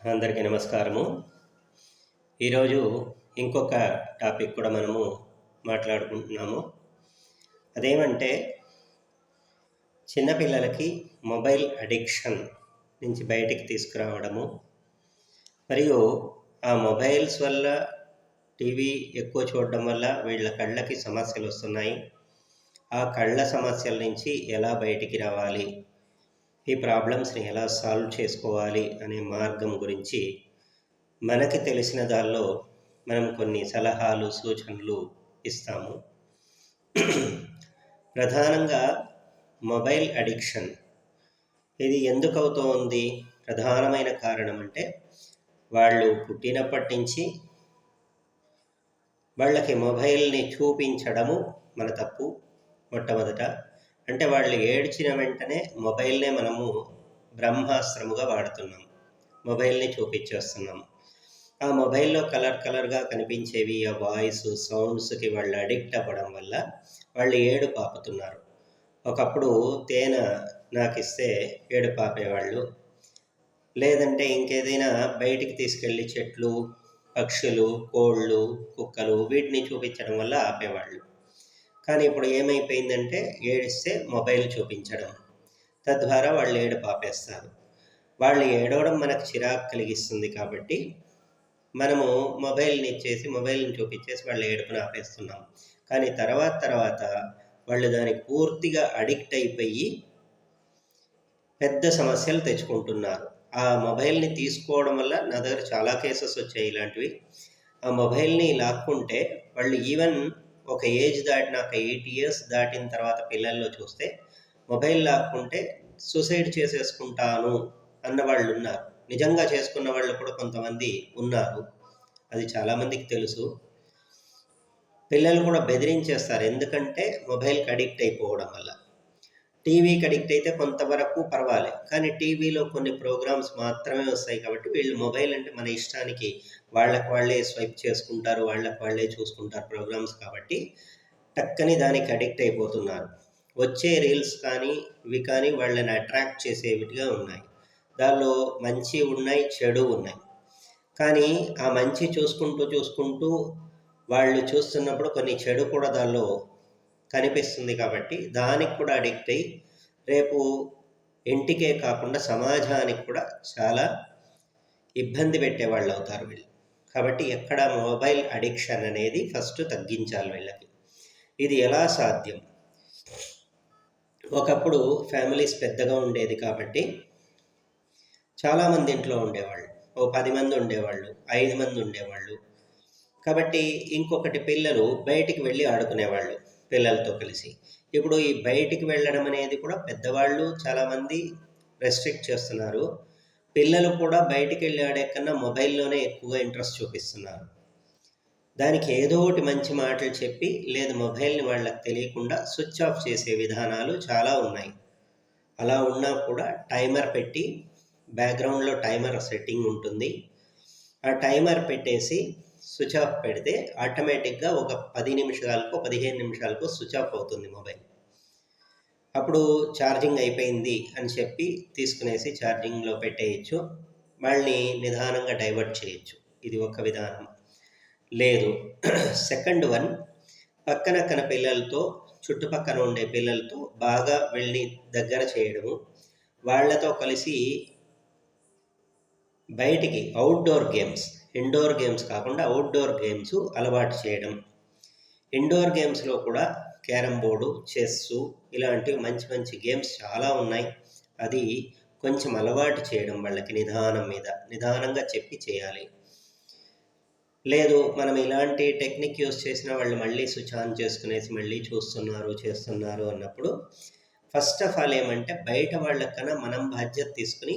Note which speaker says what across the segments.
Speaker 1: అందరికీ నమస్కారము. ఈరోజు ఇంకొక టాపిక్ కూడా మనము మాట్లాడుకుంటున్నాము. అదేమంటే చిన్నపిల్లలకి మొబైల్ అడిక్షన్ నుంచి బయటికి తీసుకురావడము, మరియు ఆ మొబైల్స్ వల్ల టీవీ ఎక్కువ చూడడం వల్ల వీళ్ళ కళ్ళకి సమస్యలు వస్తున్నాయి. ఆ కళ్ళ సమస్యల నుంచి ఎలా బయటికి రావాలి, ఈ ప్రాబ్లమ్స్ని ఎలా సాల్వ్ చేసుకోవాలి అనే మార్గం గురించి మనకి తెలిసిన దానిలో మనం కొన్ని సలహాలు సూచనలు ఇస్తాము. ప్రధానంగా మొబైల్ అడిక్షన్ ఇది ఎందుకు అవుతోంది? ప్రధానమైన కారణం అంటే వాళ్ళు పుట్టినప్పటి నుంచి వాళ్ళకి మొబైల్ని చూపించడము మన తప్పు. మొట్టమొదట అంటే వాళ్ళు ఏడ్చిన వెంటనే మొబైల్నే మనము బ్రహ్మాస్త్రముగా వాడుతున్నాం. మొబైల్ని చూపించేస్తున్నాం. ఆ మొబైల్లో కలర్గా కనిపించేవి ఆ వాయిస్ సౌండ్స్కి వాళ్ళు అడిక్ట్ అవ్వడం వల్ల వాళ్ళు ఏడుపు ఆపుతున్నారు. ఒకప్పుడు తేనె నాకు ఇస్తే ఏడుపు ఆపేవాళ్ళు, లేదంటే ఇంకేదైనా బయటికి తీసుకెళ్ళి చెట్లు, పక్షులు, కోళ్ళు, కుక్కలు వీటిని చూపించడం వల్ల ఆపేవాళ్ళు. కానీ ఇప్పుడు ఏమైపోయిందంటే ఏడిస్తే మొబైల్ చూపించడం, తద్వారా వాళ్ళు ఏడుపు ఆపేస్తారు. వాళ్ళు ఏడవడం మనకు చిరాకు కలిగిస్తుంది కాబట్టి మనము మొబైల్ని ఇచ్చేసి మొబైల్ని చూపించేసి వాళ్ళ ఏడుపుని ఆపేస్తున్నాం. కానీ తర్వాత వాళ్ళు దానికి పూర్తిగా అడిక్ట్ అయిపోయి పెద్ద సమస్యలు తెచ్చుకుంటున్నారు. ఆ మొబైల్ని తీసుకోవడం వల్ల నా దగ్గర చాలా కేసెస్ వచ్చాయి ఇలాంటివి. ఆ మొబైల్ని లాక్కుంటే వాళ్ళు ఈవెన్ ఒక ఏజ్ దాటిన ఒక 8 years దాటిన తర్వాత పిల్లల్లో చూస్తే మొబైల్ లాక్కుంటే సూసైడ్ చేసేసుకుంటాను అన్న వాళ్ళు ఉన్నారు. నిజంగా చేసుకున్న వాళ్ళు కూడా కొంతమంది ఉన్నారు. అది చాలామందికి తెలుసు. పిల్లలు కూడా బెదిరించేస్తారు, ఎందుకంటే మొబైల్కి అడిక్ట్ అయిపోవడం వల్ల. టీవీకి అడిక్ట్ అయితే కొంతవరకు పర్వాలేదు, కానీ టీవీలో కొన్ని ప్రోగ్రామ్స్ మాత్రమే వస్తాయి కాబట్టి వీళ్ళు మొబైల్ అంటే మన ఇష్టానికి వాళ్ళకి వాళ్ళే స్వైప్ చేసుకుంటారు, వాళ్ళకి వాళ్ళే చూసుకుంటారు ప్రోగ్రామ్స్ కాబట్టి టక్కని దానికి అడిక్ట్ అయిపోతున్నారు. వచ్చే రీల్స్ కానీ ఇవి కానీ వాళ్ళని అట్రాక్ట్ చేసేవిగా ఉన్నాయి. దానిలో మంచి ఉన్నాయి, చెడు ఉన్నాయి. కానీ ఆ మంచి చూసుకుంటూ వాళ్ళు చూస్తున్నప్పుడు కొన్ని చెడు కూడా దానిలో కనిపిస్తుంది కాబట్టి దానికి కూడా అడిక్ట్ అయ్యి రేపు ఇంటికే కాకుండా సమాజానికి కూడా చాలా ఇబ్బంది పెట్టేవాళ్ళు అవుతారు వీళ్ళు. కాబట్టి ఎక్కడ మొబైల్ అడిక్షన్ అనేది ఫస్ట్ తగ్గించాలి వీళ్ళకి. ఇది ఎలా సాధ్యం? ఒకప్పుడు ఫ్యామిలీస్ పెద్దగా ఉండేది కాబట్టి చాలామంది ఇంట్లో ఉండేవాళ్ళు. 10 మంది ఉండేవాళ్ళు, 5 మంది ఉండేవాళ్ళు. కాబట్టి ఇంకొకటి పిల్లలు బయటికి వెళ్ళి ఆడుకునేవాళ్ళు పిల్లలతో కలిసి. ఇప్పుడు ఈ బయటికి వెళ్ళడం అనేది కూడా పెద్దవాళ్ళు చాలామంది రెస్ట్రిక్ట్ చేస్తున్నారు. పిల్లలు కూడా బయటికి వెళ్ళి ఆడే కన్నా మొబైల్లోనే ఎక్కువగా ఇంట్రెస్ట్ చూపిస్తున్నారు. దానికి ఏదో ఒకటి మంచి మాటలు చెప్పి, లేదు మొబైల్ని వాళ్ళకి తెలియకుండా స్విచ్ ఆఫ్ చేసే విధానాలు చాలా ఉన్నాయి. అలా ఉన్నా కూడా టైమర్ పెట్టి, బ్యాక్గ్రౌండ్లో టైమర్ సెట్టింగ్ ఉంటుంది. ఆ టైమర్ పెట్టేసి స్విచ్ ఆఫ్ పెడితే ఆటోమేటిక్గా ఒక 10 నిమిషాలకు 15 నిమిషాలకు స్విచ్ ఆఫ్ అవుతుంది మొబైల్. అప్పుడు ఛార్జింగ్ అయిపోయింది అని చెప్పి తీసుకునేసి ఛార్జింగ్లో పెట్టేయచ్చు. వాళ్ళని నిదానంగా డైవర్ట్ చేయొచ్చు. ఇది ఒక విధానం. లేదు, సెకండ్ వన్, పక్కన పిల్లలతో, చుట్టుపక్కల ఉండే పిల్లలతో బాగా వెళ్ళి దగ్గర చేయడము, వాళ్ళతో కలిసి బయటికి అవుట్డోర్ గేమ్స్, ఇండోర్ గేమ్స్ కాకుండా అవుట్డోర్ గేమ్స్ అలవాటు చేయడం. ఇండోర్ గేమ్స్లో కూడా క్యారమ్ బోర్డు, చెస్సు ఇలాంటివి మంచి మంచి గేమ్స్ చాలా ఉన్నాయి. అది కొంచెం అలవాటు చేయడం వాళ్ళకి నిదానంగా చెప్పి చేయాలి. లేదు, మనం ఇలాంటి టెక్నిక్ యూస్ చేసిన వాళ్ళు మళ్ళీ స్విచ్ ఆన్ చేసుకునేసి మళ్ళీ చేస్తున్నారు అన్నప్పుడు ఫస్ట్ ఆఫ్ ఆల్ ఏమంటే బయట వాళ్ళకన్నా మనం బాధ్యత తీసుకుని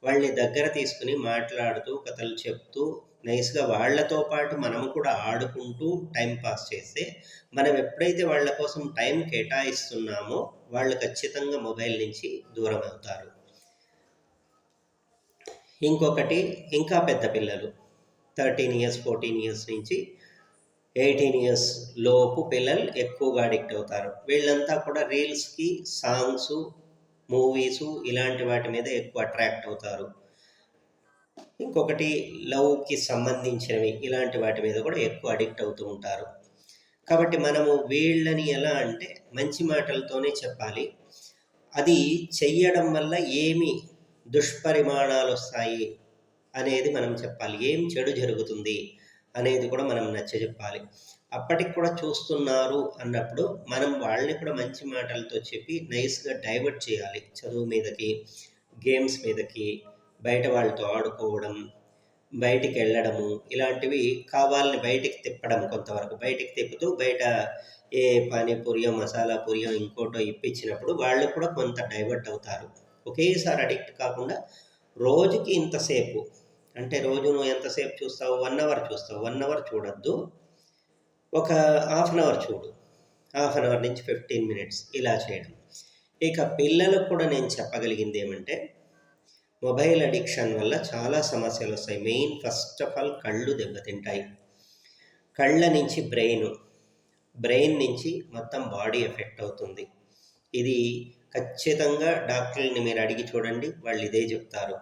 Speaker 1: వాళ్ళని దగ్గర తీసుకుని మాట్లాడుతూ కథలు చెప్తూ నైస్గా వాళ్ళతో పాటు మనము కూడా ఆడుకుంటూ టైం పాస్ చేస్తే మనం ఎప్పుడైతే వాళ్ళ కోసం టైం కేటాయిస్తున్నామో వాళ్ళు ఖచ్చితంగా మొబైల్ నుంచి దూరం అవుతారు. ఇంకొకటి, ఇంకా పెద్ద పిల్లలు 13 years 14 years నుంచి 18 years లోపు పిల్లలు ఎక్కువగా అడిక్ట్ అవుతారు. వీళ్ళంతా కూడా రీల్స్కి, సాంగ్స్, మూవీసు ఇలాంటి వాటి మీద ఎక్కువ అట్రాక్ట్ అవుతారు. ఇంకొకటి లవ్‌కి సంబంధించినవి ఇలాంటి వాటి మీద కూడా ఎక్కువ అడిక్ట్ అవుతూ ఉంటారు. కాబట్టి మనము వీళ్ళని ఎలా అంటే మంచి మాటలతోనే చెప్పాలి. అది చెయ్యడం వల్ల ఏమి దుష్పరిమాణాలొస్తాయి అనేది మనం చెప్పాలి. ఏం చెడు జరుగుతుంది అనేది కూడా మనం నచ్చజెప్పాలి. అప్పటికి కూడా చూస్తున్నారు అన్నప్పుడు మనం వాళ్ళని కూడా మంచి మాటలతో చెప్పి నైస్‌గా డైవర్ట్ చేయాలి. చదువు మీదకి, గేమ్స్ మీదకి, బయట వాళ్ళతో ఆడుకోవడం, బయటికెళ్ళడము ఇలాంటివి కావాలని బయటికి తిప్పడం కొంతవరకు. బయటికి తిప్పుతూ బయట ఏ పానీపూరియో, మసాలా పూరియో ఇంకోటో ఇప్పించినప్పుడు వాళ్ళు కూడా కొంత డైవర్ట్ అవుతారు. ఒకేసారి అడిక్ట్ కాకుండా రోజుకి ఇంతసేపు అంటే రోజు నువ్వు ఎంతసేపు చూస్తావు? 1 అవర్ చూస్తావు. 1 అవర్ చూడొద్దు. ఒక హాఫ్ అన్ అవర్ చూడు. హాఫ్ అన్ అవర్ నుంచి 15 మినిట్స్ ఇలా చేయడం. ఇక పిల్లలకు కూడా నేను చెప్పగలిగిందేమంటే మొబైల్ అడిక్షన్ వల్ల చాలా సమస్యలొస్తాయి. మెయిన్ ఫస్ట్ ఆఫ్ ఆల్ కళ్ళు దెబ్బతింటాయి. కళ్ళ నుంచి బ్రెయిన్ నుంచి మొత్తం బాడీ ఎఫెక్ట్ అవుతుంది. ఇది ఖచ్చితంగా డాక్టర్‌ని మీరు అడిగి చూడండి. వాళ్ళు ఇదే చెప్తారు.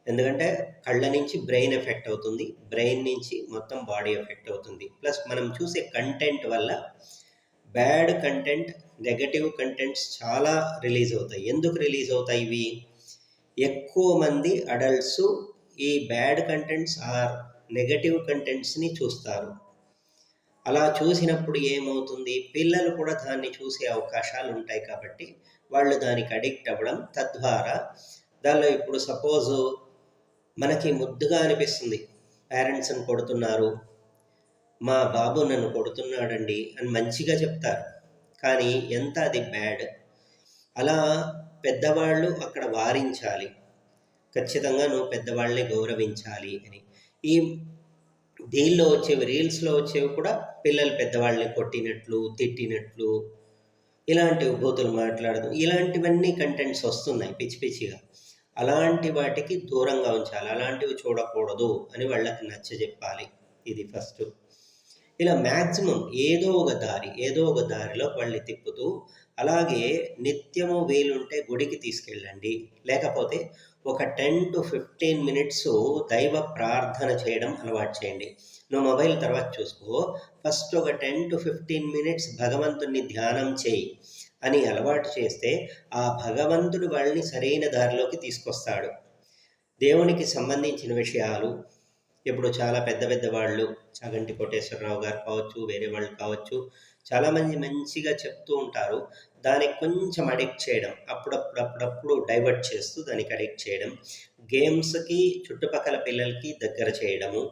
Speaker 1: ఎందుకంటే కళ్ళ నుంచి బ్రెయిన్ ఎఫెక్ట్ అవుతుంది. బ్రెయిన్ నుంచి మొత్తం బాడీ ఎఫెక్ట్ అవుతుంది. ప్లస్ మనం చూసే కంటెంట్ వల్ల బ్యాడ్ కంటెంట్, నెగెటివ్ కంటెంట్స్ చాలా రిలీజ్ అవుతాయి. ఎందుకు రిలీజ్ అవుతాయి ఇవి? ఎక్కువ మంది అడల్ట్స్ ఈ బ్యాడ్ కంటెంట్స్ ఆర్ నెగటివ్ కంటెంట్స్‌ని చూస్తారు. అలా చూసినప్పుడు ఏమవుతుంది? పిల్లలు కూడా దాన్ని చూసే అవకాశాలు ఉంటాయి కాబట్టి వాళ్ళు దానికి అడిక్ట్ అవ్వడం. తద్వారా దానిలో ఇప్పుడు సపోజు మనకి ముద్దుగా అనిపిస్తుంది. పేరెంట్స్‌ని కొడుతున్నారు. మా బాబు నన్ను కొడుతున్నాడండి అని మంచిగా చెప్తారు. కానీ ఎంత అది బ్యాడ్. అలా పెద్దవాళ్ళు అక్కడ వారించాలి. ఖచ్చితంగా నువ్వు పెద్దవాళ్ళని గౌరవించాలి అని. ఈ దీనిలో వచ్చేవి రీల్స్‌లో వచ్చేవి కూడా పిల్లలు పెద్దవాళ్ళని కొట్టినట్లు, తిట్టినట్లు, ఇలాంటివి బూతులు మాట్లాడడం ఇలాంటివన్నీ కంటెంట్స్ వస్తున్నాయి పిచ్చి పిచ్చిగా. అలాంటి వాటికి దూరంగా ఉంచాలి. అలాంటివి చూడకూడదు అని వాళ్ళకి నచ్చజెప్పాలి. ఇది ఫస్టు. ఇలా మ్యాక్సిమం ఏదో ఒక దారిలో వాళ్ళని తిప్పుతూ అలాగే నిత్యము వీలుంటే గుడికి తీసుకెళ్ళండి. లేకపోతే ఒక 10-15 మినిట్స్ దైవ ప్రార్థన చేయడం అలవాటు చేయండి. నువ్వు మొబైల్ తర్వాత చూసుకో. ఫస్ట్ ఒక 10-15 మినిట్స్ భగవంతుడిని ధ్యానం చేయి అని అలవాటు చేస్తే ఆ భగవంతుడు వాళ్ళని సరైన దారిలోకి తీసుకొస్తాడు. దేవునికి సంబంధించిన విషయాలు ఇప్పుడు చాలా పెద్ద పెద్ద వాళ్ళు చాగంటి కోటేశ్వరరావు గారు కావచ్చు, వేరే వాళ్ళు కావచ్చు, చాలామంది మంచిగా చెప్తూ ఉంటారు. దానికి కొంచెం అడిక్ట్ చేయడం. అప్పుడప్పుడు డైవర్ట్ చేస్తూ దానికి అడిక్ట్ చేయడం. గేమ్స్‌కి చుట్టుపక్కల పిల్లలకి దగ్గర చేయడము.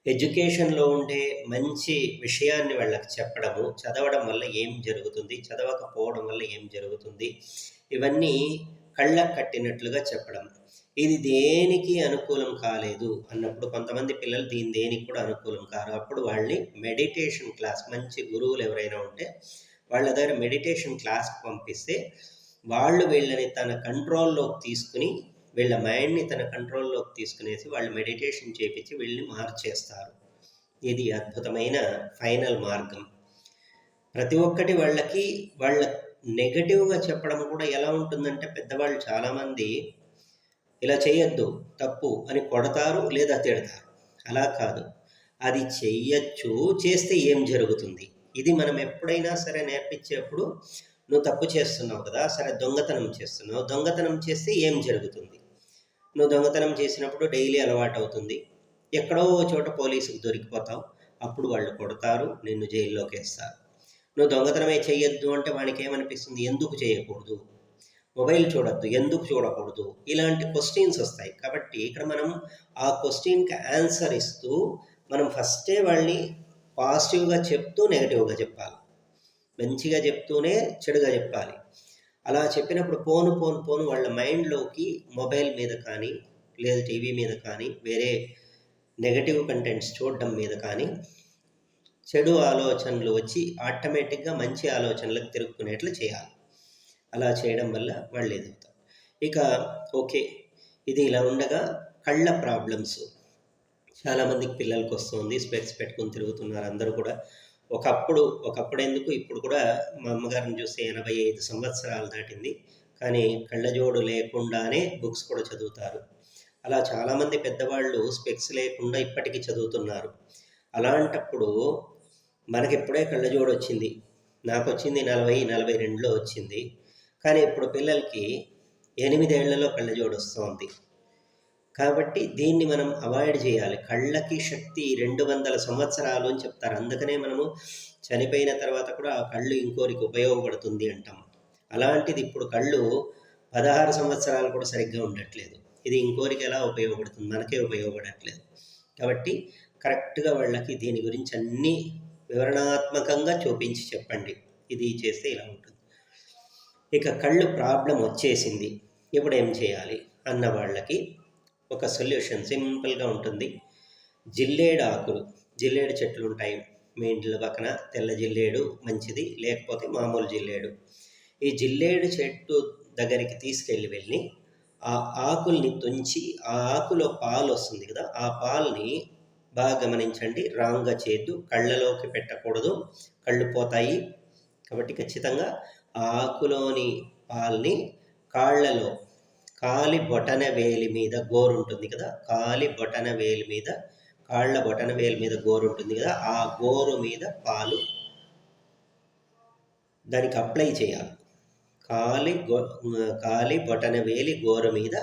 Speaker 1: ఎడ్యుకేషన్‌లో ఉండే మంచి విషయాన్ని వాళ్ళకి చెప్పడము. చదవడం వల్ల ఏం జరుగుతుంది? చదవకపోవడం వల్ల ఏం జరుగుతుంది? ఇవన్నీ కళ్ళకు కట్టినట్లుగా చెప్పడం. ఇది దేనికి అనుకూలం కాలేదు అన్నప్పుడు కొంతమంది పిల్లలు దేనికి కూడా అనుకూలం కారు. అప్పుడు వాళ్ళని మెడిటేషన్ క్లాస్ మంచి గురువులు ఎవరైనా ఉంటే వాళ్ళ దగ్గర మెడిటేషన్ క్లాస్‌కి పంపిస్తే వాళ్ళు వీళ్ళని తన కంట్రోల్‌లోకి తీసుకొని వీళ్ళ మైండ్‌ని తన కంట్రోల్‌లోకి తీసుకునేసి వాళ్ళు మెడిటేషన్ చేపించి వీళ్ళని మార్చేస్తారు. ఇది అద్భుతమైన ఫైనల్ మార్గం. ప్రతి ఒక్కటి వాళ్ళ నెగెటివ్‌గా చెప్పడం కూడా ఎలా ఉంటుందంటే పెద్దవాళ్ళు చాలామంది ఇలా చేయొద్దు, తప్పు అని కొడతారు లేదా తిడతారు. అలా కాదు. అది చెయ్యొచ్చు, చేస్తే ఏం జరుగుతుంది? ఇది మనం ఎప్పుడైనా సరే నేర్పించేప్పుడు నువ్వు తప్పు చేస్తున్నావు కదా! సరే దొంగతనం చేస్తున్నావు. దొంగతనం చేస్తే ఏం జరుగుతుంది? నువ్వు దొంగతనం చేసినప్పుడు డైలీ అలవాటవుతుంది. ఎక్కడో ఓ చోట పోలీసుకి దొరికిపోతావు. అప్పుడు వాళ్ళు కొడతారు, నిన్ను జైల్లోకేస్తారు. నువ్వు దొంగతనమే చెయ్యొద్దు అంటే వానికేమనిపిస్తుంది? ఎందుకు చేయకూడదు? మొబైల్ చూడొద్దు, ఎందుకు చూడకూడదు? ఇలాంటి క్వెషన్స్ వస్తాయి. కాబట్టి ఇక్కడ మనం ఆ క్వెషన్‌కి ఆన్సర్ ఇస్తూ మనం ఫస్టే వాళ్ళని పాజిటివ్‌గా చెప్తూ నెగెటివ్‌గా చెప్పాలి. మంచిగా చెప్తూనే చెడుగా చెప్పాలి. అలా చెప్పినప్పుడు పోను వాళ్ళ మైండ్‌లోకి మొబైల్ మీద కానీ, లేదా టీవీ మీద కానీ, వేరే నెగెటివ్ కంటెంట్స్ చూడడం మీద కానీ చెడు ఆలోచనలు వచ్చి ఆటోమేటిక్‌గా మంచి ఆలోచనలకు తిరుక్కునేట్లు చేయాలి. అలా చేయడం వల్ల వాళ్ళు ఎదుగుతారు. ఇక ఓకే. ఇది ఇలా ఉండగా కళ్ళ ప్రాబ్లమ్స్ చాలామందికి పిల్లలకి వస్తుంది. స్పెక్స్ పెట్టుకొని తిరుగుతున్నారు అందరూ కూడా. ఒకప్పుడెందుకు ఇప్పుడు కూడా మా అమ్మగారిని చూస్తే 85 సంవత్సరాలు దాటింది. కానీ కళ్ళజోడు లేకుండానే బుక్స్ కూడా చదువుతారు. అలా చాలామంది పెద్దవాళ్ళు స్పెక్స్ లేకుండా ఇప్పటికీ చదువుతున్నారు. అలాంటప్పుడు మనకిప్పుడే కళ్ళజోడు వచ్చింది. నాకొచ్చింది 40, 42లో వచ్చింది. కానీ ఇప్పుడు పిల్లలకి 8 ఏళ్లలో కళ్ళజోడు వస్తోంది. కాబట్టి దీన్ని మనం అవాయిడ్ చేయాలి. కళ్ళకి శక్తి 200 సంవత్సరాలు అని చెప్తారు. అందుకనే మనము చనిపోయిన తర్వాత కూడా ఆ కళ్ళు ఇంకోరికి ఉపయోగపడుతుంది అంటాం. అలాంటిది ఇప్పుడు కళ్ళు 16 సంవత్సరాలు కూడా సరిగ్గా ఉండట్లేదు. ఇది ఇంకోరికి ఎలా ఉపయోగపడుతుంది? మనకే ఉపయోగపడట్లేదు. కాబట్టి కరెక్ట్‌గా వాళ్ళకి దీని గురించి అన్నీ వివరణాత్మకంగా చూపించి చెప్పండి. ఇది చేస్తే ఇలా ఉంటుంది. ఇక కళ్ళు ప్రాబ్లం వచ్చేసింది. ఇప్పుడు ఏం చేయాలి అన్న వాళ్ళకి ఒక సొల్యూషన్ సింపుల్గా ఉంటుంది. జిల్లేడు ఆకులు, జిల్లేడు చెట్లు ఉంటాయి మీ ఇంట్లో పక్కన. తెల్ల జిల్లేడు మంచిది, లేకపోతే మామూలు జిల్లేడు. ఈ జిల్లేడు చెట్టు దగ్గరికి వెళ్ళి ఆ ఆకుల్ని తుంచి, ఆ ఆకులో పాలు వస్తుంది కదా, ఆ పాలని బాగా గమనించండి. రాంగ్గా చేయొద్దు, కళ్ళలోకి పెట్టకూడదు, కళ్ళు పోతాయి. కాబట్టి ఖచ్చితంగా ఆ ఆకులోని పాలని కాళ్ళలో, కాలి బొటన వేలి మీద గోరు ఉంటుంది కదా, కాలి బొటన వేలి మీద, కాళ్ళ బొటన వేలి మీద గోరు ఉంటుంది కదా, ఆ గోరు మీద పాలు దానికి అప్లై చేయాలి. కాలి బొటన వేలి గోరు మీద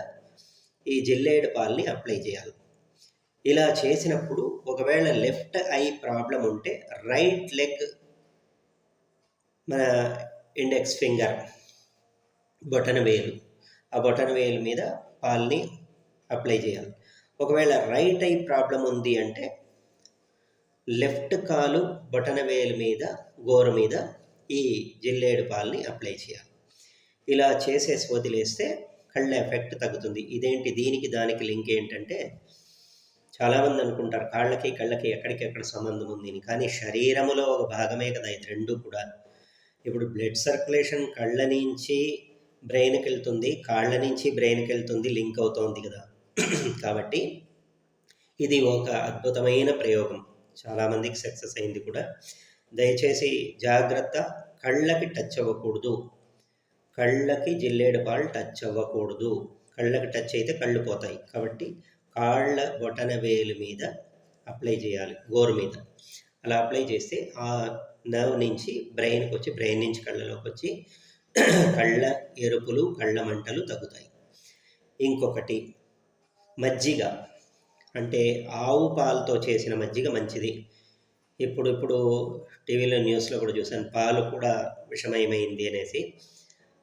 Speaker 1: ఈ జిల్లేడు పాలని అప్లై చేయాలి. ఇలా చేసినప్పుడు ఒకవేళ లెఫ్ట్ ఐ ప్రాబ్లం ఉంటే రైట్ లెగ్ మన ఇండెక్స్ ఫింగర్ బొటన వేలు, ఆ బొటన వేలు మీద పాలని అప్లై చేయాలి. ఒకవేళ రైట్ ఐ ప్రాబ్లం ఉంది అంటే లెఫ్ట్ కాలు బొటన వేలు మీద గోరు మీద ఈ జిల్లేడు పాలని అప్లై చేయాలి. ఇలా చేసేసి వదిలేస్తే కళ్ళ ఎఫెక్ట్ తగ్గుతుంది. ఇదేంటి దీనికి దానికి లింక్ ఏంటంటే, చాలామంది అనుకుంటారు కాళ్ళకి కళ్ళకి ఎక్కడికెక్కడ సంబంధం ఉంది అని. కానీ శరీరములో ఒక భాగమే కదా ఇది రెండు కూడా. ఇప్పుడు బ్లడ్ సర్క్యులేషన్ కళ్ళ నుంచి బ్రెయిన్కి వెళ్తుంది, కాళ్ళ నుంచి బ్రెయిన్కి వెళ్తుంది, లింక్ అవుతోంది కదా. కాబట్టి ఇది ఒక అద్భుతమైన ప్రయోగం, చాలామందికి సక్సెస్ అయింది కూడా. దయచేసి జాగ్రత్త, కళ్ళకి టచ్ అవ్వకూడదు. కళ్ళకి జిల్లేడు పాలు టచ్ అవ్వకూడదు. కళ్ళకి టచ్ అయితే కళ్ళు పోతాయి. కాబట్టి కాళ్ళ బొటన వేలు మీద అప్లై చేయాలి, గోరు మీద. అలా అప్లై చేస్తే ఆ నర్వ్ నుంచి బ్రెయిన్కి వచ్చి, బ్రెయిన్ నుంచి కళ్ళలోకి వచ్చి కళ్ళ ఎరుపులు, కళ్ళ మంటలు తగ్గుతాయి. ఇంకొకటి మజ్జిగ, అంటే ఆవు పాలతో చేసిన మజ్జిగ మంచిది. ఇప్పుడు టీవీలో న్యూస్లో కూడా చూశాను, పాలు కూడా విషమయమైంది అనేసి.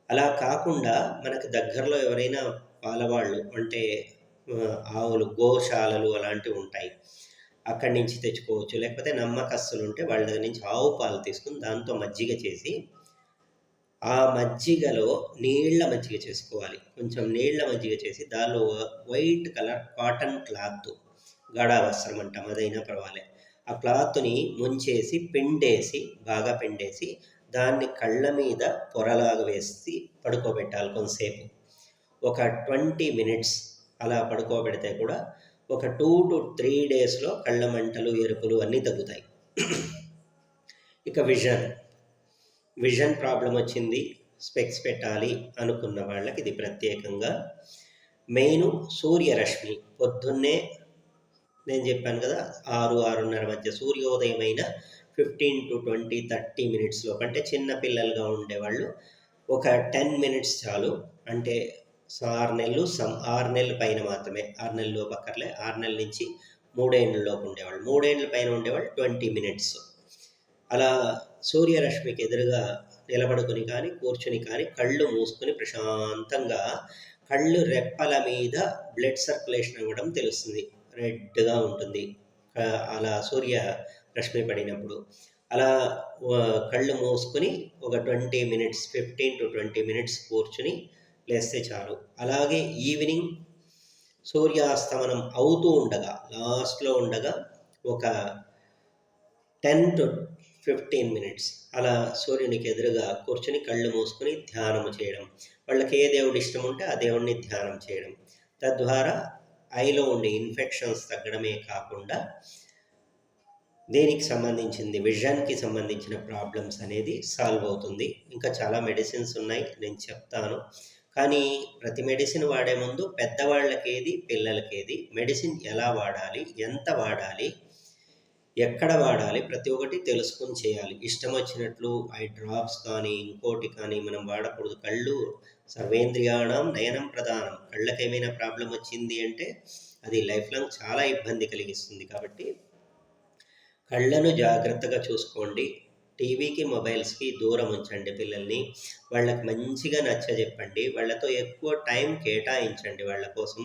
Speaker 1: అలా కాకుండా మనకు దగ్గరలో ఎవరైనా పాలవాళ్ళు అంటే ఆవులు, గోశాలలు అలాంటివి ఉంటాయి, అక్కడి నుంచి తెచ్చుకోవచ్చు. లేకపోతే నమ్మకస్తులు ఉంటే వాళ్ళ దగ్గర నుంచి ఆవు పాలు తీసుకుని దాంతో మజ్జిగ చేసి, ఆ మజ్జిగలో నీళ్ల మజ్జిగ చేసుకోవాలి. కొంచెం నీళ్ల మజ్జిగ చేసి దానిలో వైట్ కలర్ కాటన్ క్లాత్, గడా వస్త్రం అంటాం, అదైనా పర్వాలేదు, ఆ క్లాత్ని ముంచేసి పిండేసి, బాగా పిండేసి దాన్ని కళ్ళ మీద పొరలాగా వేసి పడుకోబెట్టాలి కొంతసేపు. ఒక 20 మినిట్స్ అలా పడుకోబెడితే కూడా ఒక 2 to 3 డేస్లో కళ్ళ మంటలు, ఎరుపులు అన్నీ తగ్గుతాయి. ఇక విజన్ ప్రాబ్లం వచ్చింది, స్పెక్స్ పెట్టాలి అనుకున్న వాళ్ళకి ఇది ప్రత్యేకంగా. మెయిన్ సూర్యరశ్మి పొద్దున్నే నేను చెప్పాను కదా, 6-6:30 మధ్య సూర్యోదయమైన 15 to 20, 30 మినిట్స్లో, అంటే చిన్న పిల్లలుగా ఉండేవాళ్ళు ఒక 10 మినిట్స్ చాలు. అంటే 6 నెలలు 6 నెలల పైన మాత్రమే, 6 నెలల లోపు అక్కర్లే. 6 నెలల నుంచి 3 ఏళ్ళ లోపు ఉండేవాళ్ళు, 3 ఏళ్ళ పైన ఉండేవాళ్ళు 20 మినిట్స్. అలా సూర్యరశ్మికి ఎదురుగా నిలబడుకొని కానీ కూర్చుని కానీ కళ్ళు మూసుకొని ప్రశాంతంగా కళ్ళు రెప్పల మీద బ్లడ్ సర్క్యులేషన్ అవ్వడం తెలుస్తుంది, రెడ్గా ఉంటుంది అలా సూర్య రశ్మి పడినప్పుడు. అలా కళ్ళు మూసుకొని ఒక 20 మినిట్స్, 15 to 20 మినిట్స్ కూర్చుని లేస్తే చాలు. అలాగే ఈవినింగ్ సూర్యాస్తమనం అవుతూ ఉండగా, లాస్ట్లో ఉండగా ఒక 10 to 15 మినిట్స్ అలా సూర్యునికి ఎదురుగా కూర్చుని కళ్ళు మూసుకొని ధ్యానం చేయడం. వాళ్ళకి ఏ దేవుడు ఇష్టం ఉంటే ఆ దేవుడిని ధ్యానం చేయడం. తద్వారా ఐలో ఉండే ఇన్ఫెక్షన్స్ తగ్గడమే కాకుండా దీనికి సంబంధించింది, విజన్కి సంబంధించిన ప్రాబ్లమ్స్ అనేది సాల్వ్ అవుతుంది. ఇంకా చాలా మెడిసిన్స్ ఉన్నాయి, నేను చెప్తాను. కానీ ప్రతి మెడిసిన్ వాడే ముందు పెద్దవాళ్ళకేది, పిల్లలకేది, మెడిసిన్ ఎలా వాడాలి, ఎంత వాడాలి, ఎక్కడ వాడాలి, ప్రతి ఒక్కటి తెలుసుకొని చేయాలి. ఇష్టం వచ్చినట్లు ఐ డ్రాప్స్ కానీ, ఇంకోటి కానీ మనం వాడకూడదు. కళ్ళు సర్వేంద్రియాణం నయనం ప్రధానం. కళ్ళకేమైనా ప్రాబ్లం వచ్చింది అంటే అది లైఫ్ లాంగ్ చాలా ఇబ్బంది కలిగిస్తుంది. కాబట్టి కళ్ళను జాగ్రత్తగా చూసుకోండి. టీవీకి, మొబైల్స్‌కి దూరం ఉంచండి పిల్లల్ని. వాళ్ళకి మంచిగా నచ్చజెప్పండి. వాళ్ళతో ఎక్కువ టైం కేటాయించండి వాళ్ళ కోసం.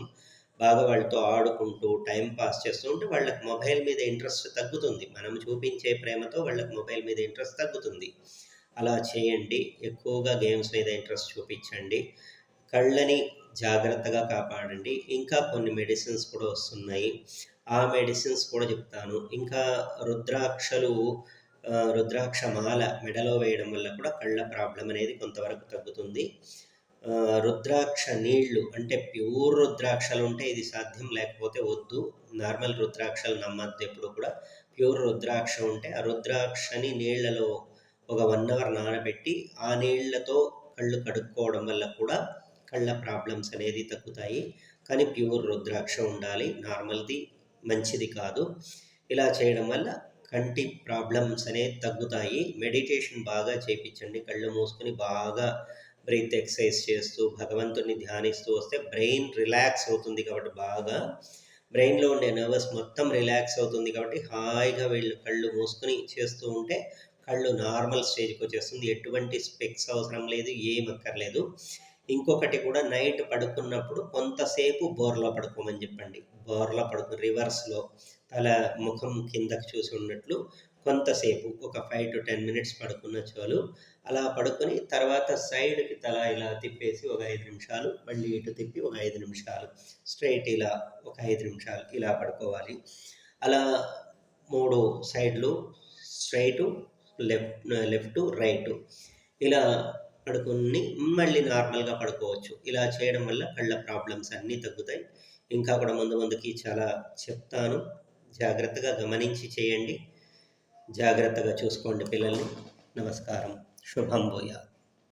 Speaker 1: బాగా వాళ్ళతో ఆడుకుంటూ, టైం పాస్ చేస్తూ ఉంటే వాళ్ళకి మొబైల్ మీద ఇంట్రెస్ట్ తగ్గుతుంది. మనం చూపించే ప్రేమతో వాళ్ళకి మొబైల్ మీద ఇంట్రెస్ట్ తగ్గుతుంది. అలా చేయండి. ఎక్కువగా గేమ్స్ మీద ఇంట్రెస్ట్ చూపించండి. కళ్ళని జాగ్రత్తగా కాపాడండి. ఇంకా కొన్ని మెడిసిన్స్ కూడా వస్తున్నాయి. ఆ మెడిసిన్స్ కూడా చెప్తాను. ఇంకా రుద్రాక్షలు రుద్రాక్ష మాల మెడలో వేయడం వల్ల కూడా కళ్ళ ప్రాబ్లమ్ అనేది కొంతవరకు తగ్గుతుంది. రుద్రాక్ష నీళ్ళు అంటే ప్యూర్ రుద్రాక్షలు ఉంటే ఇది సాధ్యం, లేకపోతే వద్దు. నార్మల్ రుద్రాక్షలు నమ్మద్దు ఎప్పుడు కూడా. ప్యూర్ రుద్రాక్ష ఉంటే ఆ రుద్రాక్షని నీళ్లలో ఒక 1 అవర్ నానబెట్టి ఆ నీళ్లతో కళ్ళు కడుక్కోవడం వల్ల కూడా కళ్ళ ప్రాబ్లమ్స్ అనేది తగ్గుతాయి. కానీ ప్యూర్ రుద్రాక్ష ఉండాలి, నార్మల్ది మంచిది కాదు. ఇలా చేయడం వల్ల కంటి ప్రాబ్లమ్స్ అనేవి తగ్గుతాయి. మెడిటేషన్ బాగా చేయించండి. కళ్ళు మూసుకొని బాగా బ్రీత్ ఎక్సర్సైజ్ చేస్తూ భగవంతుడిని ధ్యానిస్తూ వస్తే బ్రెయిన్ రిలాక్స్ అవుతుంది. కాబట్టి బాగా బ్రెయిన్లో ఉండే నర్వస్ మొత్తం రిలాక్స్ అవుతుంది. కాబట్టి హాయిగా వీళ్ళు కళ్ళు మూసుకొని చేస్తూ ఉంటే కళ్ళు నార్మల్ స్టేజ్కి వచ్చేస్తుంది. ఎటువంటి స్పెక్స్ అవసరం లేదు, ఏం అక్కర్లేదు. ఇంకొకటి కూడా నైట్ పడుకున్నప్పుడు కొంతసేపు బోర్లా పడుకోమని చెప్పండి. బోర్లా పడుకుని రివర్స్లో తల ముఖం కిందకు చూసి ఉన్నట్లు కొంతసేపు ఒక 5 to 10 minutes పడుకున్న చాలు. అలా పడుకొని తర్వాత సైడ్కి తల ఇలా తిప్పేసి ఒక 5 నిమిషాలు, మళ్ళీ ఇటు తిప్పి ఒక 5 నిమిషాలు, స్ట్రైట్ ఇలా ఒక 5 నిమిషాలు ఇలా పడుకోవాలి. అలా 3 సైడ్లు స్ట్రైటు, లెఫ్ట్ రైటు ఇలా పడుకుని మళ్ళీ నార్మల్గా పడుకోవచ్చు. ఇలా చేయడం వల్ల కళ్ళ ప్రాబ్లమ్స్ అన్నీ తగ్గుతాయి. ఇంకా కూడా ముందుకి చాలా చెప్తాను. జాగ్రత్తగా గమనించి చేయండి. జాగ్రత్తగా చూసుకోండి పిల్లల్ని. నమస్కారం. శుభం భూయాత్.